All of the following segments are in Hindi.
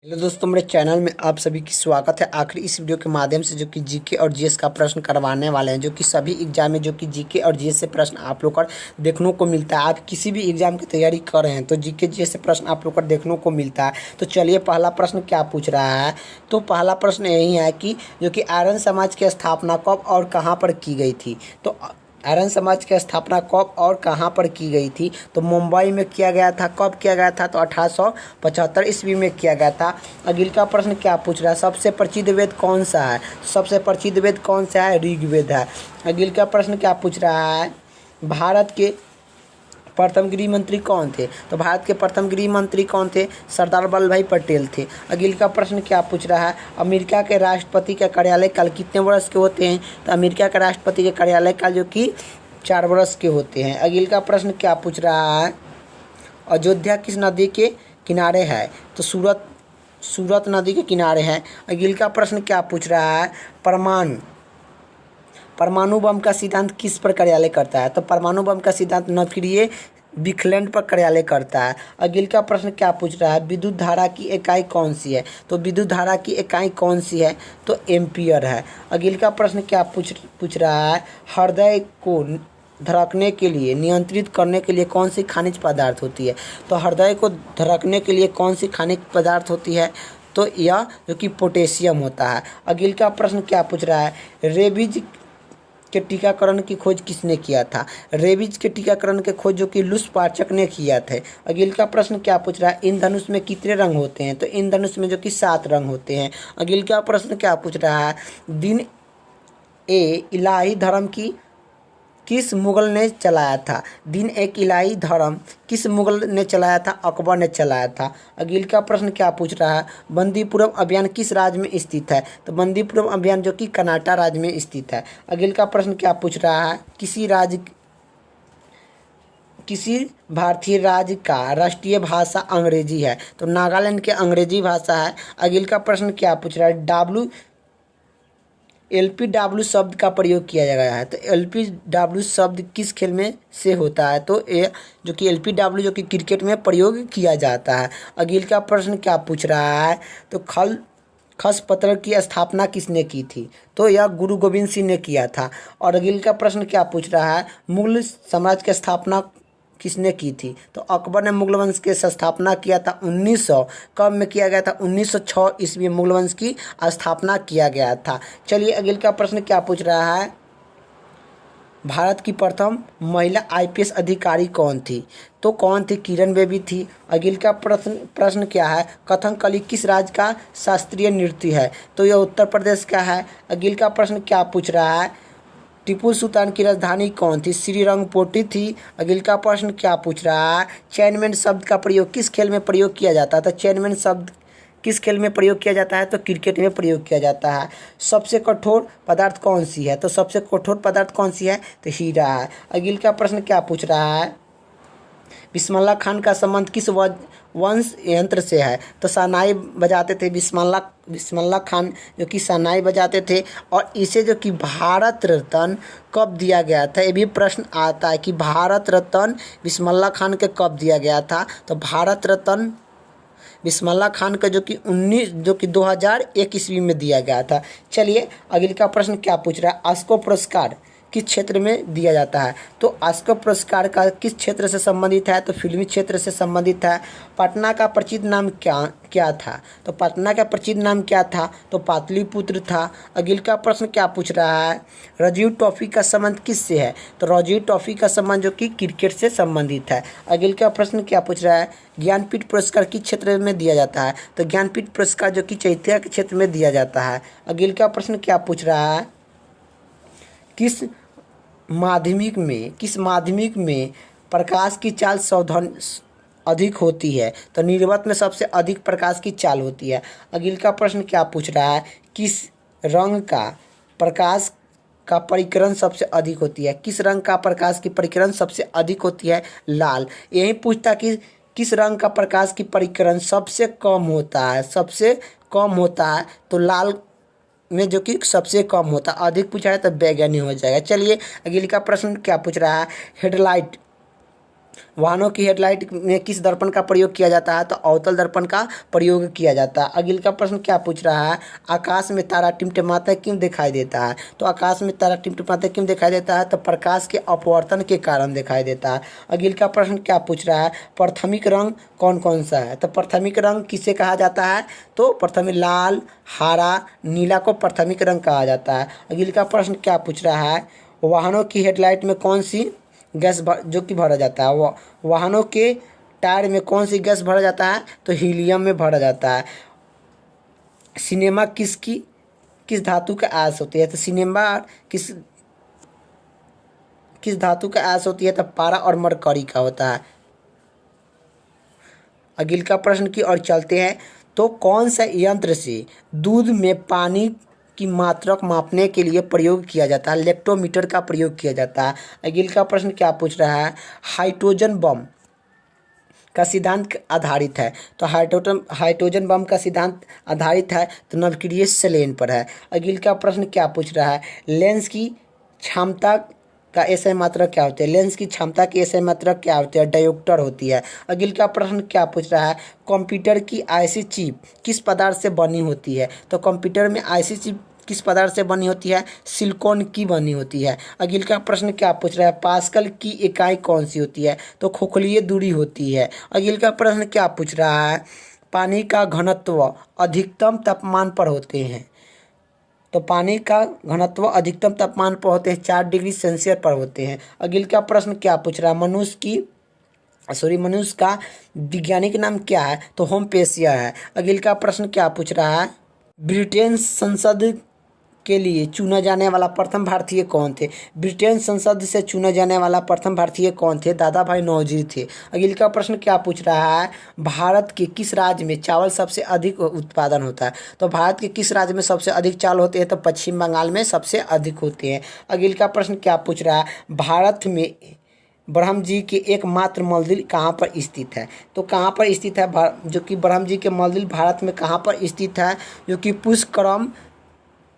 हेलो दोस्तों, मेरे चैनल में आप सभी की स्वागत है। आखिर इस वीडियो के माध्यम से जो कि जीके और जीएस का प्रश्न करवाने वाले हैं, जो कि सभी एग्जाम में जो कि जीके और जीएस से प्रश्न आप लोग का देखने को मिलता है। आप किसी भी एग्जाम की तैयारी कर रहे हैं तो जीके जीएस से प्रश्न आप लोग का देखने को मिलता है। तो चलिए, पहला प्रश्न क्या पूछ रहा है। तो पहला प्रश्न यही है कि जो कि आर्यन समाज की स्थापना कब और कहाँ पर की गई थी। तो आर्यन समाज की स्थापना कब और कहाँ पर की गई थी। तो मुंबई में किया गया था। कब किया गया था। तो 1875 ईस्वी में किया गया था। अगले का प्रश्न क्या पूछ रहा है, सबसे प्रसिद्ध वेद कौन सा है। सबसे प्रसिद्ध वेद कौन सा है, ऋग्वेद है। अगले का प्रश्न क्या पूछ रहा है, भारत के प्रथम गृह मंत्री कौन थे। तो भारत के प्रथम गृह मंत्री कौन थे, सरदार वल्लभ भाई पटेल थे। अगले का प्रश्न क्या पूछ रहा है, अमेरिका के राष्ट्रपति का कार्यालय काल कितने वर्ष के होते हैं। तो अमेरिका के राष्ट्रपति के कार्यालय काल जो कि 4 वर्ष के होते हैं। अगले का प्रश्न क्या पूछ रहा है, अयोध्या किस नदी के किनारे है। तो सूरत नदी के किनारे है। अगले का प्रश्न क्या पूछ रहा है, परमाणु बम का सिद्धांत किस पर कार्यालय करता है। तो परमाणु बम का सिद्धांत नौकरीय विकलैंड पर कार्यालय करता है। अगले का प्रश्न क्या पूछ रहा है, विद्युत धारा की इकाई कौन सी है। तो विद्युत धारा की इकाई कौन सी है, तो एम्पियर है। अगले का प्रश्न क्या पूछ रहा है, हृदय को धड़कने के लिए नियंत्रित करने के लिए कौन सी खनिज पदार्थ होती है। तो हृदय को धड़कने के लिए कौन सी खनिज पदार्थ होती है, तो यह जो कि पोटेशियम होता है। अगले का प्रश्न क्या पूछ रहा है, रेबीज के टीकाकरण की खोज किसने किया था। रेबीज के टीकाकरण के खोज जो कि लुस पार्चक ने किया थे। अगले का प्रश्न क्या पूछ रहा है, इंद्रधनुष में कितने रंग होते हैं। तो इंद्रधनुष में जो कि 7 रंग होते हैं। अगले का प्रश्न क्या पूछ रहा है, दिन ए इलाही धर्म की किस मुगल ने चलाया था। दिन एक इलाही धर्म किस मुगल ने चलाया था, अकबर ने चलाया था। अगले का प्रश्न क्या पूछ रहा है, बंदीपुरम अभियान किस राज्य में स्थित है। तो बंदीपुरम अभियान जो कि कर्नाटक राज्य में स्थित है। अगले का प्रश्न क्या पूछ रहा है, किसी भारतीय राज्य का राष्ट्रीय भाषा अंग्रेजी है। तो नागालैंड की अंग्रेजी भाषा है। अगले का प्रश्न क्या पूछ रहा है, LPW शब्द का प्रयोग किया गया है। तो LPW शब्द किस खेल में से होता है। तो ये जो कि LPW जो कि क्रिकेट में प्रयोग किया जाता है। अगले का प्रश्न क्या पूछ रहा है, तो खस पत्र की स्थापना किसने की थी। तो यह गुरु गोविंद सिंह ने किया था। और अगले का प्रश्न क्या पूछ रहा है, मुगल साम्राज्य की स्थापना किसने की थी। तो अकबर ने मुगल वंश की स्थापना किया था 1900 कब में किया गया था, 1906 ईस्वी में मुगल वंश की स्थापना किया गया था। चलिए, अगले का प्रश्न क्या पूछ रहा है, भारत की प्रथम महिला IPS अधिकारी कौन थी। तो कौन थी, किरण बेदी थी। अगले का प्रश्न क्या है, कथकली किस राज्य का शास्त्रीय नृत्य है। तो यह उत्तर प्रदेश का है। अगले का प्रश्न क्या पूछ रहा है, टीपू सुल्तान की राजधानी कौन थी, श्रीरंगपट्टी थी। अगले का प्रश्न क्या पूछ रहा है, चेयरमैन शब्द का प्रयोग किस खेल में प्रयोग किया जाता है। तो चेयरमैन शब्द किस खेल में प्रयोग किया जाता है, तो क्रिकेट में प्रयोग किया जाता है। सबसे कठोर पदार्थ कौन सी है। तो सबसे कठोर पदार्थ कौन सी है, तो हीरा है। अगले का प्रश्न क्या पूछ रहा है, बिस्मिल्लाह खान का संबंध किस वंश यंत्र से है। तो शहनाई बजाते थे बिस्मिल्लाह खान, जो कि शहनाई बजाते थे। और इसे जो कि भारत रत्न कब दिया गया था, ये भी प्रश्न आता है कि भारत रत्न बिस्मिल्लाह खान के कब दिया गया था। तो भारत रत्न बिस्मिल्लाह खान का जो कि 2001 ईस्वी में दिया गया था। चलिए, अगले का प्रश्न क्या पूछ रहा है, ऑस्कर पुरस्कार किस क्षेत्र में दिया जाता है। तो ऑस्कर पुरस्कार का किस क्षेत्र से संबंधित है, तो फिल्मी क्षेत्र से संबंधित है। पटना का प्रसिद्ध नाम क्या था। तो पटना का प्रसिद्ध नाम क्या था, तो पाटलिपुत्र था। अगले का प्रश्न क्या पूछ रहा है, रणजी ट्रॉफी का संबंध किससे है। तो रणजी ट्रॉफी का संबंध जो कि क्रिकेट से संबंधित है। अगले का प्रश्न क्या पूछ रहा है, ज्ञानपीठ पुरस्कार किस क्षेत्र में दिया जाता है। तो ज्ञानपीठ पुरस्कार जो कि साहित्य के क्षेत्र में दिया जाता है। अगले का प्रश्न क्या पूछ रहा है, किस माध्यमिक में प्रकाश की चाल सावधान अधिक होती है। तो निर्वात में सबसे अधिक प्रकाश की चाल होती है। अगले का प्रश्न क्या पूछ रहा है, किस रंग का प्रकाश का परिकरण सबसे अधिक होती है। किस रंग का प्रकाश की परिकरण सबसे अधिक होती है, लाल। यही पूछता कि किस रंग का प्रकाश की परिकरण सबसे कम होता है। तो लाल में जो कि सबसे कम होता, अधिक पूछा है तो बैगनी हो जाएगा। चलिए, अगले का प्रश्न क्या पूछ रहा है, हेडलाइट वाहनों की हेडलाइट में किस दर्पण का प्रयोग किया जाता है? तो अवतल दर्पण का प्रयोग किया जाता है। अगले का प्रश्न क्या पूछ रहा है? आकाश में तारा टिमटिमाता क्यों दिखाई देता है? तो आकाश में तारा टिमटिमाता क्यों दिखाई देता है? तो प्रकाश के अपवर्तन के कारण दिखाई देता है। अगले का प्रश्न क्या पूछ रहा है? प्राथमिक रंग कौन कौन सा है? तो प्राथमिक रंग किसे कहा जाता है? तो प्राथमिक लाल, हरा, नीला को प्राथमिक रंग कहा जाता है। अगले का प्रश्न क्या पूछ रहा है? वाहनों की हेडलाइट में कौन सी गैस जो कि भरा जाता है? वाहनों के टायर में कौन सी गैस भरा जाता है? तो हीलियम में भरा जाता है। सिनेमा किस धातु का आयस होती है? तो सिनेमा किस धातु का आयस होती है? तो पारा और मरकरी का होता है। अगले का प्रश्न की ओर चलते हैं। तो कौन सा यंत्र से दूध में पानी की मात्रा को मापने के लिए प्रयोग किया जाता है? लेक्टोमीटर का प्रयोग किया जाता है। अगले का प्रश्न क्या पूछ रहा है? हाइड्रोजन बम का सिद्धांत आधारित है। तो हाइड्रोजन बम का सिद्धांत आधारित है तो नवक्रिय सेलेन पर है। अगले का प्रश्न क्या पूछ रहा है? लेंस की क्षमता का एसआई मात्रक क्या होती है? लेंस की क्षमता की एसआई मात्रक क्या होती है? डायोप्टर होती है। अगले का प्रश्न क्या पूछ रहा है? कंप्यूटर की आईसी चिप किस पदार्थ से बनी होती है? तो कंप्यूटर में आईसी चिप किस पदार्थ से बनी होती है? सिलिकॉन की बनी होती है। अगले का प्रश्न क्या पूछ रहा है? पास्कल की इकाई कौन सी होती है? तो खोखलीय दूरी होती है। अगले का प्रश्न क्या पूछ रहा है? पानी का घनत्व अधिकतम तापमान पर होते हैं। तो पानी का घनत्व अधिकतम तापमान पर होते हैं 4 डिग्री सेल्सियस पर होते हैं। अगले का प्रश्न क्या पूछ रहा है? मनुष्य का वैज्ञानिक नाम क्या है? तो होम्योपेसिया है। अगले का प्रश्न क्या पूछ रहा है? ब्रिटेन संसद के लिए चुना जाने वाला प्रथम भारतीय कौन थे? ब्रिटेन संसद से चुना जाने वाला प्रथम भारतीय कौन थे? दादा भाई नौरोजी थे। अगले का प्रश्न क्या पूछ रहा है? भारत के किस राज्य में चावल सबसे अधिक उत्पादन होता है? तो भारत के किस राज्य में सबसे अधिक चावल होते हैं? तो पश्चिम बंगाल में सबसे अधिक होते हैं। अगले का प्रश्न क्या पूछ रहा है? भारत में ब्रह्म जी के एकमात्र मंदिर कहाँ पर स्थित है? तो कहाँ पर स्थित है जो कि ब्रह्म जी के मंदिर भारत में कहाँ पर स्थित है? जो कि पुष्करम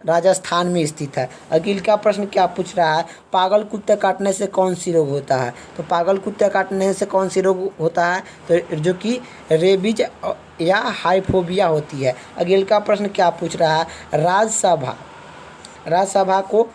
राजस्थान में स्थित है। अगले का प्रश्न क्या पूछ रहा है? पागल कुत्ते काटने से कौन सी रोग होता है? तो पागल कुत्ते काटने से कौन सी रोग होता है? तो जो कि रेबीज या हाइफोबिया होती है। अगले का प्रश्न क्या पूछ रहा है? राज्यसभा को